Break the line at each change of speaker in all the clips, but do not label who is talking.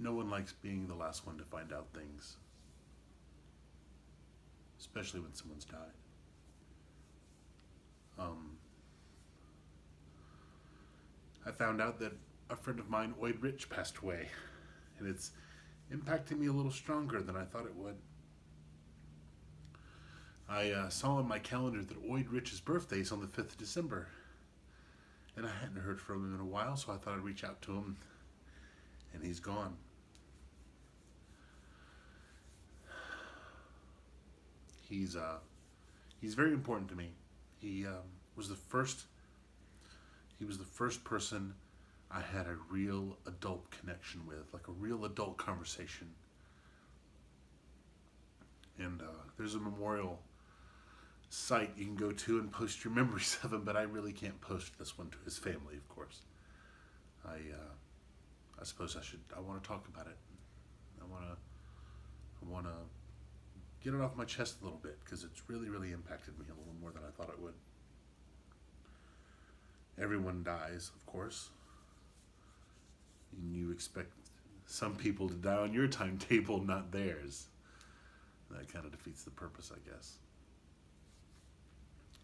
No one likes being the last one to find out things, especially when someone's died. Um, I found out that a friend of mine, Oid Rich, passed away, and it's impacting me a little stronger than I thought it would. I saw on my calendar that Oid Rich's birthday is on the 5th of December, and I hadn't heard from him in a while, so I thought I'd reach out to him, and he's gone. He's uh, he's very important to me. He was the first. He was the first person I had a real adult connection with, like a real adult conversation. And there's a memorial site you can go to and post your memories of him, but I really can't post this one to his family, of course. I suppose I should. I want to talk about it. I want to. I want to get it off my chest a little bit because it's really, really impacted me a little more than I thought it would. Everyone dies, of course, and you expect some people to die on your timetable, not theirs. That kind of defeats the purpose, I guess.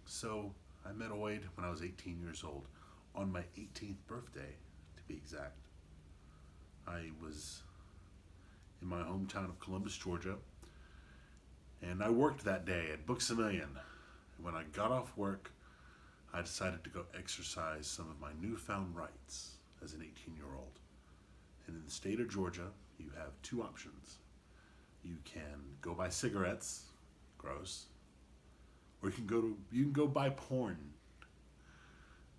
So I met Oid when I was 18 years old, on my 18th birthday, to be exact. I was in my hometown of Columbus, Georgia, and I worked that day at Books A Million. When I got off work, I decided to go exercise some of my newfound rights as an 18-year-old. And in the state of Georgia, you have two options. You can go buy cigarettes, gross, or you can go buy porn.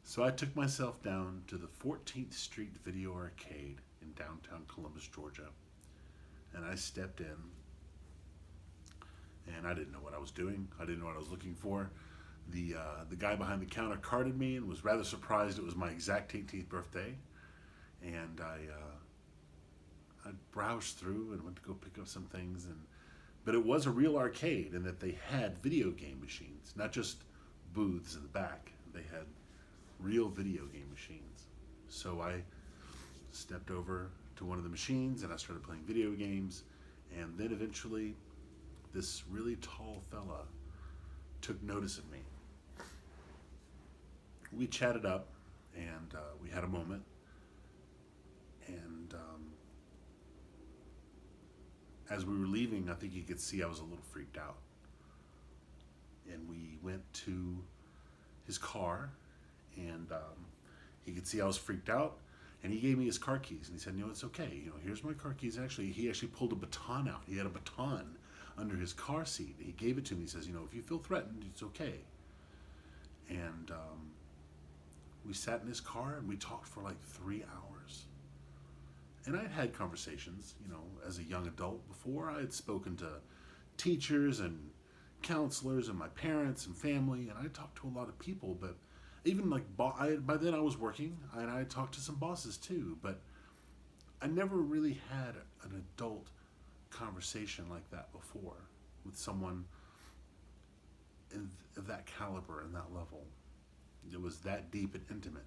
So I took myself down to the 14th Street Video Arcade in downtown Columbus, Georgia, and I stepped in, and I didn't know what I was doing. I didn't know what I was looking for. The guy behind the counter carded me and was rather surprised it was my exact 18th birthday, and I browsed through and went to go pick up some things, but it was a real arcade in that they had video game machines, not just booths in the back. They had real video game machines. So I stepped over to one of the machines and I started playing video games, and then eventually this really tall fella took notice of me. We chatted up, and we had a moment, and as we were leaving, I think he could see I was a little freaked out. And we went to his car, and he could see I was freaked out, and he gave me his car keys, and he said, it's okay, here's my car keys. He actually pulled a baton out. He had a baton under his car seat. He gave it to me. He says, if you feel threatened, it's okay. And we sat in his car, and we talked for like 3 hours. And I'd had conversations, as a young adult before. I had spoken to teachers and counselors and my parents and family, and I talked to a lot of people, but even like, by then I was working, and I talked to some bosses too, but I never really had an adult conversation like that before with someone of that caliber and that level. It was that deep and intimate.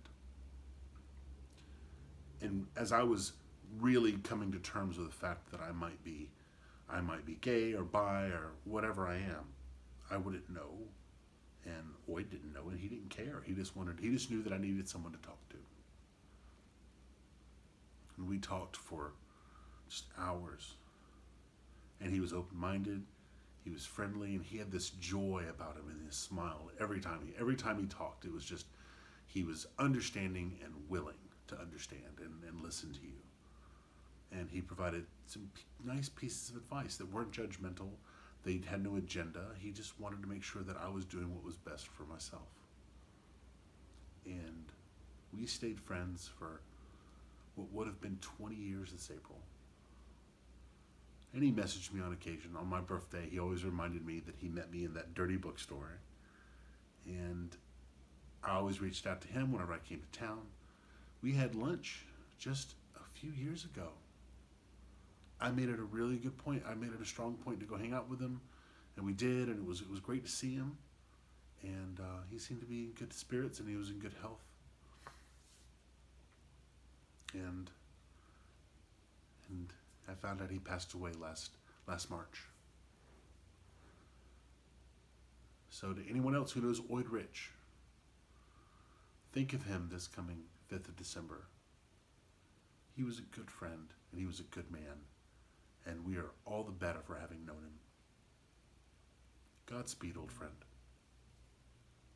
And as I was really coming to terms with the fact that I might be gay or bi or whatever I am, I wouldn't know, and Oid didn't know, and he didn't care. He just knew that I needed someone to talk to. And we talked for just hours. And he was open-minded, he was friendly, and he had this joy about him and his smile every time he talked. It was just, he was understanding and willing to understand and listen to you. And he provided some nice pieces of advice that weren't judgmental. They had no agenda. He just wanted to make sure that I was doing what was best for myself. And we stayed friends for what would have been 20 years this April. And he messaged me on occasion. On my birthday, he always reminded me that he met me in that dirty bookstore. And I always reached out to him whenever I came to town. We had lunch just a few years ago. I made it a really good point. I made it a strong point to go hang out with him, and we did, and it was great to see him. And he seemed to be in good spirits, and he was in good health. And I found out he passed away last March. So to anyone else who knows Oid Rich, think of him this coming 5th of December. He was a good friend, and he was a good man, and we are all the better for having known him. Godspeed, old friend.